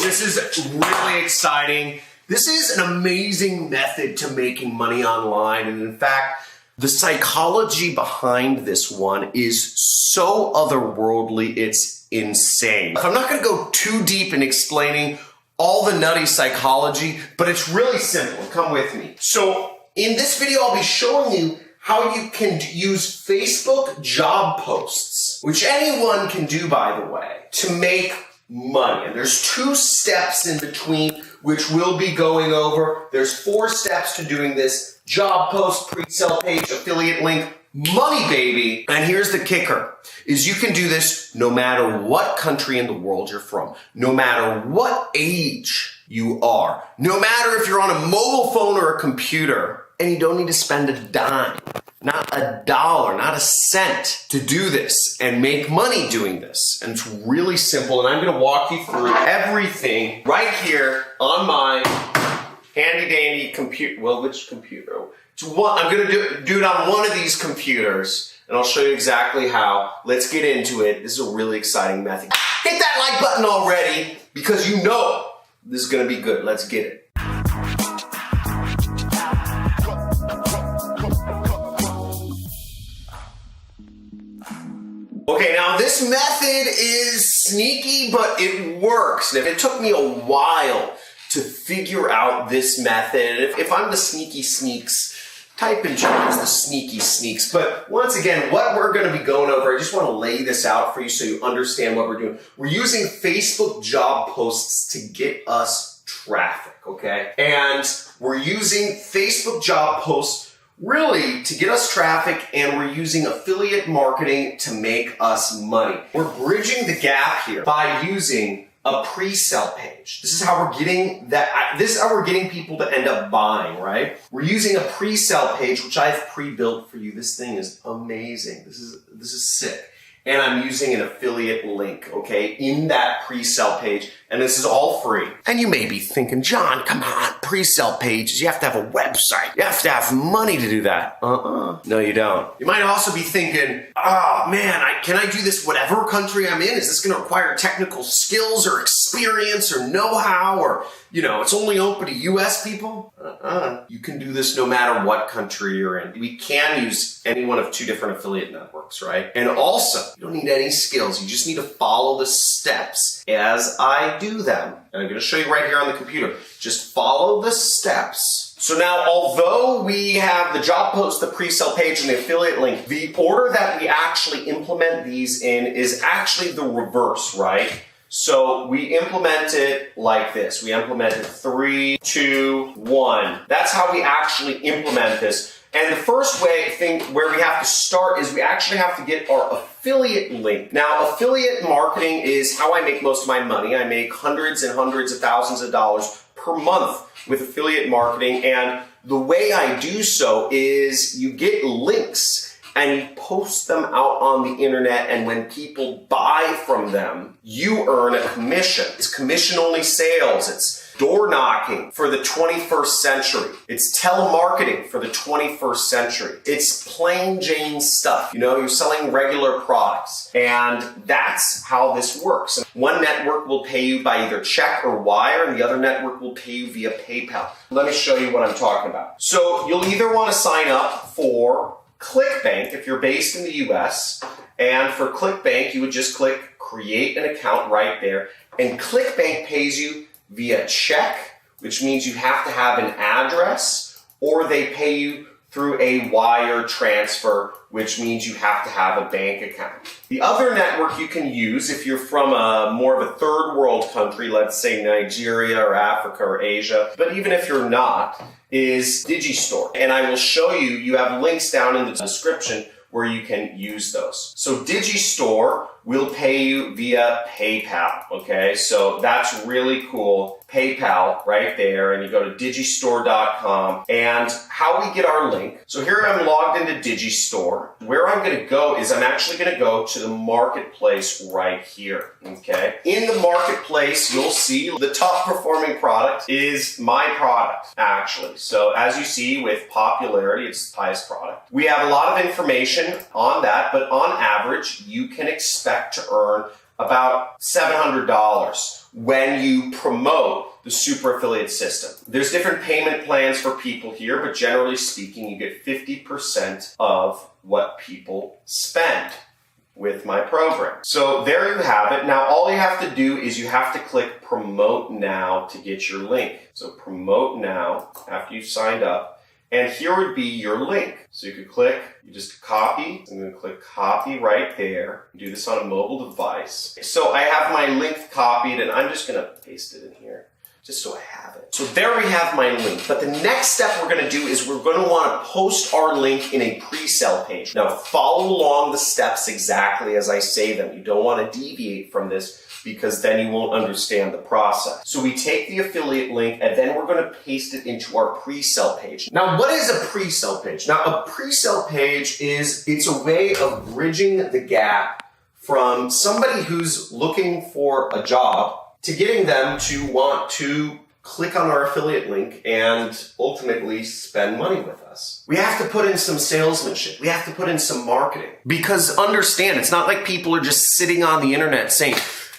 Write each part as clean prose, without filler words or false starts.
this is really exciting. This is an amazing method to making money online. And in fact, the psychology behind this one is so otherworldly, it's insane. I'm not gonna go too deep in explaining all the nutty psychology, but it's really simple. Come with me. So in this video, I'll be showing you how you can use Facebook job posts, which anyone can do, by the way, to make money. And there's 2 steps in between, which we'll be going over. There's 4 steps to doing this: job post, pre-sale page, affiliate link, money, baby. And here's the kicker, is you can do this no matter what country in the world you're from, no matter what age you are, no matter if you're on a mobile phone or a computer, and you don't need to spend a dime, not a dollar, not a cent to do this and make money doing this. And it's really simple, and I'm gonna walk you through everything right here on my handy dandy computer. Well, which computer? I'm gonna do it on one of these computers, and I'll show you exactly how. Let's get into it. This is a really exciting method. Hit that like button already, because you know this is gonna be good. Let's get it. Okay, now this method is sneaky, but it works. And it took me a while to figure out this method. If I'm the sneaky sneaks, type in chat as the sneaky sneaks. But once again, what we're gonna be going over, I just wanna lay this out for you so you understand what we're doing. We're using Facebook job posts to get us traffic, okay? And we're using Facebook job posts really to get us traffic, and we're using affiliate marketing to make us money. We're bridging the gap here by using a pre-sale page. This is how we're getting people to end up buying, right? We're using a pre-sale page, which I've pre-built for you. This thing is amazing. This is sick. And I'm using an affiliate link, okay, in that pre-sale page. And this is all free. And you may be thinking, John, come on, pre-sale pages, you have to have a website. You have to have money to do that. No, you don't. You might also be thinking, oh man, can I do this whatever country I'm in? Is this gonna require technical skills or experience or know-how, or, you know, it's only open to US people? You can do this no matter what country you're in. We can use any one of 2 different affiliate networks, right? And also, you don't need any skills. You just need to follow the steps as I do them. And I'm gonna show you right here on the computer. Just follow the steps. So now, although we have the job post, the pre-sale page, and the affiliate link, the order that we actually implement these in is actually the reverse, right? So we implement it like this. We implement it 3, 2, 1. That's how we actually implement this. And the first thing where we have to start is we actually have to get our affiliate link. Now, affiliate marketing is how I make most of my money. I make hundreds and hundreds of thousands of dollars per month with affiliate marketing. And the way I do so is you get links and you post them out on the internet, and when people buy from them, you earn a commission. It's commission-only sales. It's door knocking for the 21st century. It's telemarketing for the 21st century. It's plain Jane stuff. You know, you're selling regular products, and that's how this works. One network will pay you by either check or wire, and the other network will pay you via PayPal. Let me show you what I'm talking about. So you'll either want to sign up for ClickBank if you're based in the US, and for ClickBank, you would just click create an account right there, and ClickBank pays you via check, which means you have to have an address, or they pay you through a wire transfer, which means you have to have a bank account. The other network you can use if you're from more of a third world country, let's say Nigeria or Africa or Asia, but even if you're not, is Digistore. And I will show you, you have links down in the description where you can use those. So Digistore will pay you via PayPal, okay? So that's really cool. PayPal right there, and you go to digistore.com. And how we get our link. So here I'm logged into Digistore. Where I'm gonna go is I'm actually gonna go to the marketplace right here, okay? In the marketplace, you'll see the top performing product is my product, actually. So as you see with popularity, it's the highest product. We have a lot of information on that, but on average, you can expect to earn about $700 when you promote the super affiliate system. There's different payment plans for people here, but generally speaking, you get 50% of what people spend with my program. So there you have it. Now all you have to do is you have to click promote now to get your link. So promote now after you've signed up, and here would be your link. So you could click, you just copy. I'm going to click copy right there. Do this on a mobile device. So I have my link copied, and I'm just going to paste it in here just so I have it. So there we have my link. But the next step we're going to do is we're going to want to post our link in a pre-sale page. Now follow along the steps exactly as I say them. You don't want to deviate from this because then you won't understand the process. So we take the affiliate link and then we're going to paste it into our pre-sale page. Now what is a pre-sale page? Now a pre-sale page it's a way of bridging the gap from somebody who's looking for a job to getting them to want to click on our affiliate link and ultimately spend money with us. We have to put in some salesmanship. We have to put in some marketing. Because understand, it's not like people are just sitting on the internet saying,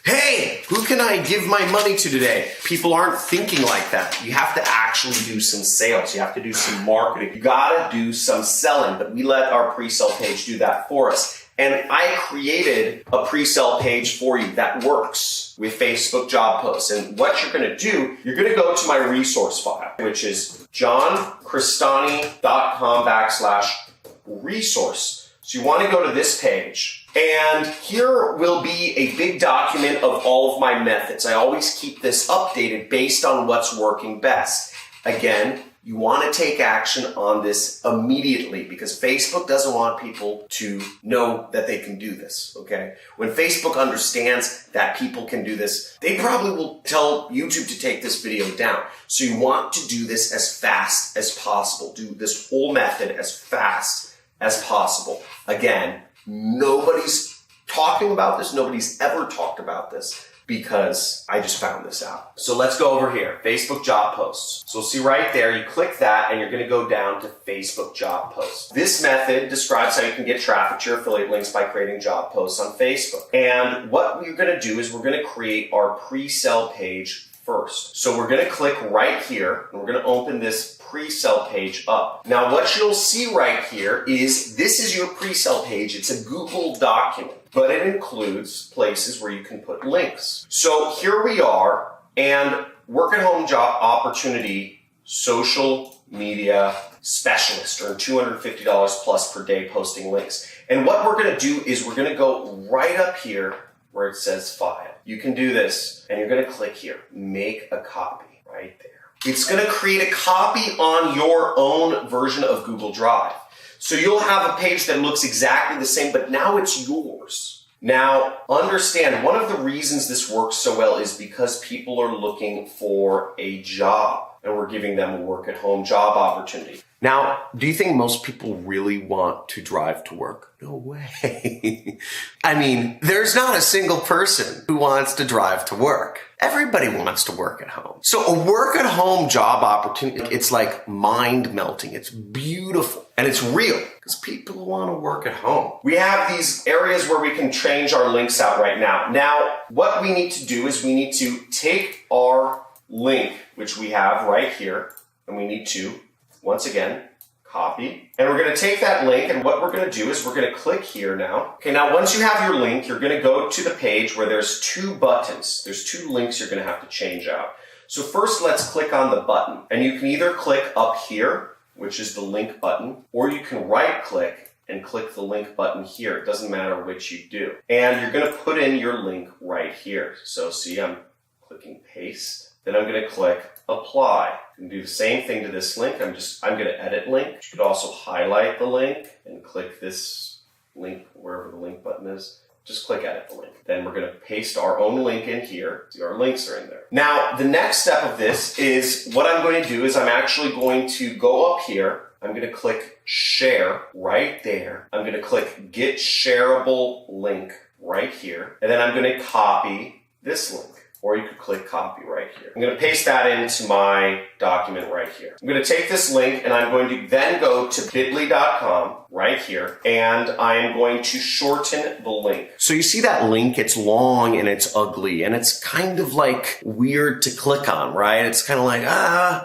hey, who can I give my money to today? People aren't thinking like that. You have to actually do some sales. You have to do some marketing. You gotta do some selling, but we let our pre-sale page do that for us. And I created a pre-sale page for you that works with Facebook job posts. And what you're going to do, you're going to go to my resource file, which is johncrestani.com/resource. So you want to go to this page. And here will be a big document of all of my methods. I always keep this updated based on what's working best. Again, you want to take action on this immediately because Facebook doesn't want people to know that they can do this, okay? When Facebook understands that people can do this, they probably will tell YouTube to take this video down. So you want to do this as fast as possible. Do this whole method as fast as possible. Again, nobody's talking about this. Nobody's ever talked about this, because I just found this out. So let's go over here, Facebook job posts. So see right there, you click that and you're gonna go down to Facebook job posts. This method describes how you can get traffic to your affiliate links by creating job posts on Facebook. And what we're gonna do is we're gonna create our pre-sale page first. So we're gonna click right here and we're gonna open this pre-sale page up. Now what you'll see right here is this is your pre-sale page. It's a Google document, but it includes places where you can put links. So here we are, and work at home job opportunity, social media specialist, earn $250 plus per day posting links. And what we're gonna do is we're gonna go right up here where it says file. You can do this, and you're gonna click here, make a copy right there. It's gonna create a copy on your own version of Google Drive. So you'll have a page that looks exactly the same, but now it's yours. Now, understand, one of the reasons this works so well is because people are looking for a job, and we're giving them a work-at-home job opportunity. Now, do you think most people really want to drive to work? No way. I mean, there's not a single person who wants to drive to work. Everybody wants to work at home. So a work-at-home job opportunity, it's like mind-melting. It's beautiful. And it's real because people want to work at home. We have these areas where we can change our links out right now. Now, what we need to do is we need to take our link, which we have right here, and we need to, once again, copy. And we're going to take that link, and what we're going to do is we're going to click here now. Okay, now once you have your link, you're going to go to the page where there's two buttons. There's two links you're going to have to change out. So first, let's click on the button. And you can either click up here, which is the link button, or you can right-click and click the link button here. It doesn't matter which you do. And you're going to put in your link right here. So see, I'm clicking paste. Then I'm going to click apply. You can do the same thing to this link. I'm going to edit link. You could also highlight the link and click this link wherever the link button is. Just click edit the link. Then we're going to paste our own link in here. See, our links are in there. Now, the next step of this is what I'm going to do is I'm actually going to go up here. I'm going to click share right there. I'm going to click get shareable link right here. And then I'm going to copy this link. or you could click copy right here. I'm going to paste that into my document right here. I'm going to take this link and I'm going to then go to bit.ly.com right here, and I am going to shorten the link. So you see that link, it's long and it's ugly and it's kind of like weird to click on, right? It's kind of like,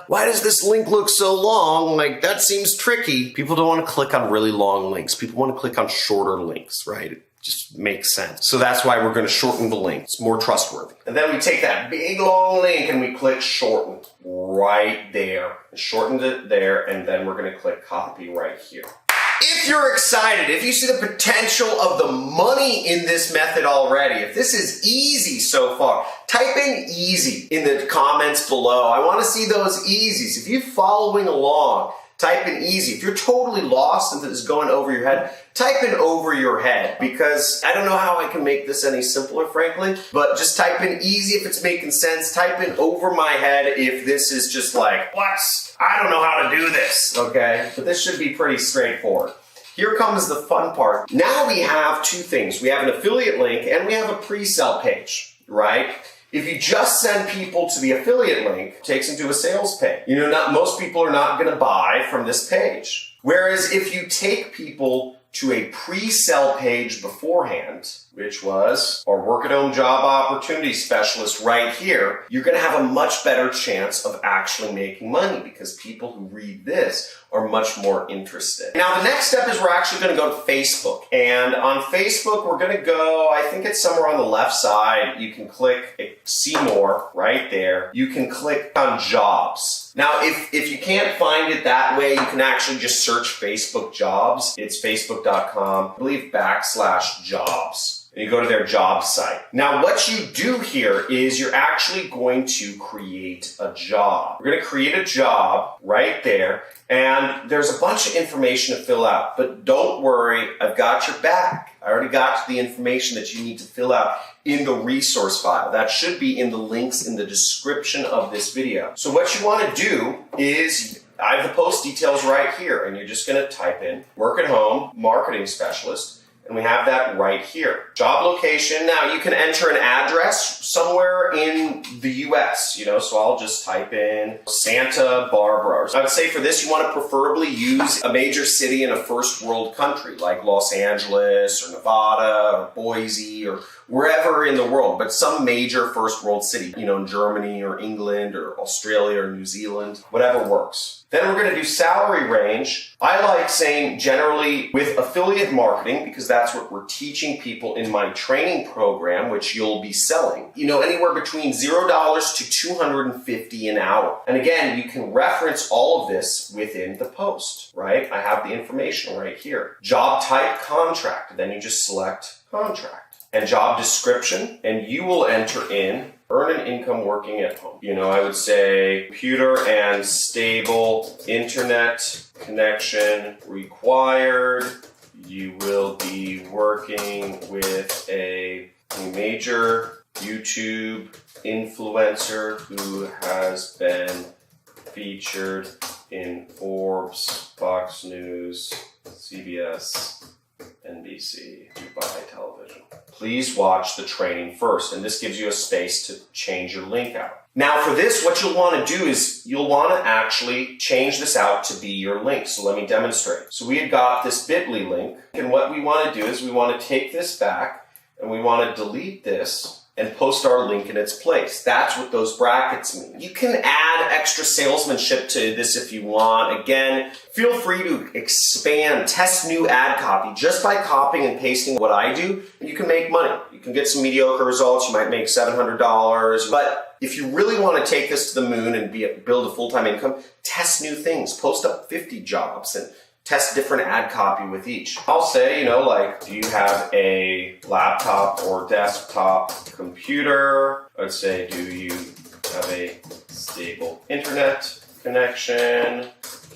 why does this link look so long? Like, that seems tricky. People don't want to click on really long links. People want to click on shorter links, right? It just makes sense. So that's why we're going to shorten the link. It's more trustworthy. And then we take that big long link and we click shorten right there. Shortened it there, and then we're going to click copy right here. If you're excited, if you see the potential of the money in this method already, if this is easy so far, type in easy in the comments below. I want to see those easies. If you're following along, type in easy. If you're totally lost and this is going over your head, type in over your head, because I don't know how I can make this any simpler, frankly, but just type in easy if it's making sense. Type in over my head if this is just like, what? I don't know how to do this, okay? But this should be pretty straightforward. Here comes the fun part. Now we have two things. We have an affiliate link and we have a pre-sell page, right? If you just send people to the affiliate link, it takes them to a sales page. You know, most people are not going to buy from this page. Whereas if you take people to a pre-sell page beforehand, which was our work at home job opportunity specialist right here, you're going to have a much better chance of actually making money because people who read this are much more interested. Now, the next step is we're actually going to go to Facebook. And on Facebook, we're going to go, I think it's somewhere on the left side. You can click see more right there. You can click on jobs. Now, if you can't find it that way, you can actually just search Facebook jobs. It's facebook.com, I believe /jobs. And you go to their job site. Now, what you do here is you're actually going to create a job. We're going to create a job right there, and there's a bunch of information to fill out. But don't worry, I've got your back. I already got the information that you need to fill out in the resource file. That should be in the links in the description of this video. So what you want to do is, I have the post details right here, and you're just going to type in work at home marketing specialist. And we have that right here. Job location. Now you can enter an address somewhere in the US, so I'll just type in Santa Barbara. I would say for this, you want to preferably use a major city in a first world country like Los Angeles or Nevada or Boise or wherever in the world, but some major first world city, in Germany or England or Australia or New Zealand, whatever works. Then we're going to do salary range. I like saying generally with affiliate marketing, because that's what we're teaching people in my training program, which you'll be selling, anywhere between $0 to $250 an hour. And again, you can reference all of this within the post, right? I have the information right here. Job type, contract. Then you just select contract. And job description, and you will enter in earn an income working at home. I would say computer and stable internet connection required. You will be working with a major YouTube influencer who has been featured in Forbes, Fox News, CBS, NBC, Dubai Television. Please watch the training first, and this gives you a space to change your link out. Now for this, what you'll want to do is you'll want to actually change this out to be your link. So let me demonstrate. So we had got this bit.ly link, and what we want to do is we want to take this back and we want to delete this and post our link in its place. That's what those brackets mean. You can add extra salesmanship to this if you want. Again, feel free to expand, test new ad copy. Just by copying and pasting what I do, you can make money. You can get some mediocre results. You might make $700. But if you really want to take this to the moon and build a full-time income, test new things. Post up 50 jobs and test different ad copy with each. I'll say, do you have a laptop or desktop computer? I'd say, do you have a stable internet connection?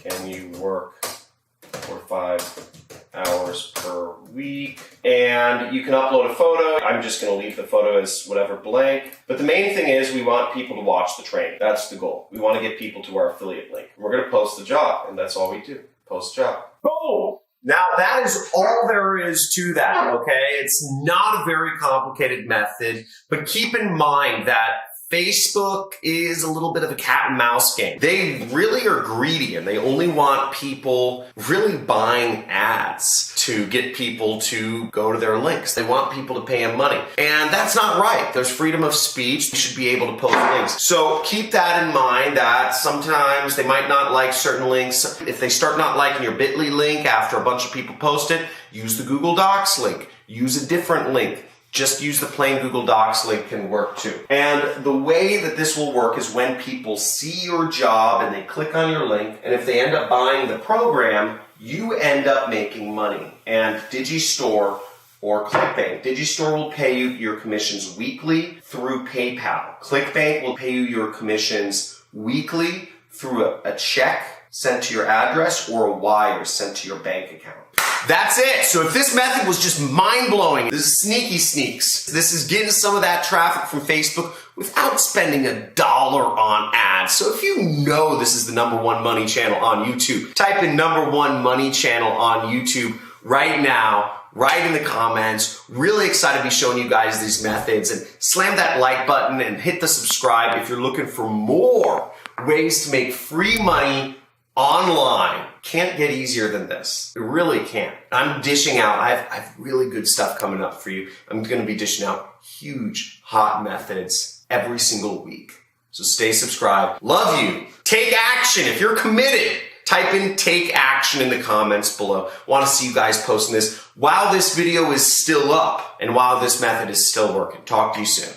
Can you work for 5 hours per week? And you can upload a photo. I'm just going to leave the photo as whatever blank. But the main thing is we want people to watch the training. That's the goal. We want to get people to our affiliate link. We're going to post the job, and that's all we do. Post job. Boom! Now that is all there is to that, okay? It's not a very complicated method, but keep in mind that Facebook is a little bit of a cat and mouse game. They really are greedy and they only want people really buying ads to get people to go to their links. They want people to pay them money. And that's not right. There's freedom of speech. You should be able to post links. So keep that in mind that sometimes they might not like certain links. If they start not liking your bit.ly link after a bunch of people post it, use the Google Docs link. Use a different link. Just use the plain Google Docs link can work too. And the way that this will work is when people see your job and they click on your link, and if they end up buying the program, you end up making money. And Digistore or ClickBank. Digistore will pay you your commissions weekly through PayPal. ClickBank will pay you your commissions weekly through a check sent to your address or a wire sent to your bank account. That's it. So if this method was just mind-blowing, this is Sneaky Sneaks. This is getting some of that traffic from Facebook without spending $1 on ads. So if you know this is the #1 money channel on YouTube, type in #1 money channel on YouTube right now. Write in the comments. Really excited to be showing you guys these methods, and slam that like button and hit the subscribe if you're looking for more ways to make free money online. Can't get easier than this. It really can't. I'm dishing out. I have really good stuff coming up for you. I'm going to be dishing out huge, hot methods every single week. So stay subscribed. Love you. Take action. If you're committed, type in take action in the comments below. Want to see you guys posting this while this video is still up and while this method is still working. Talk to you soon.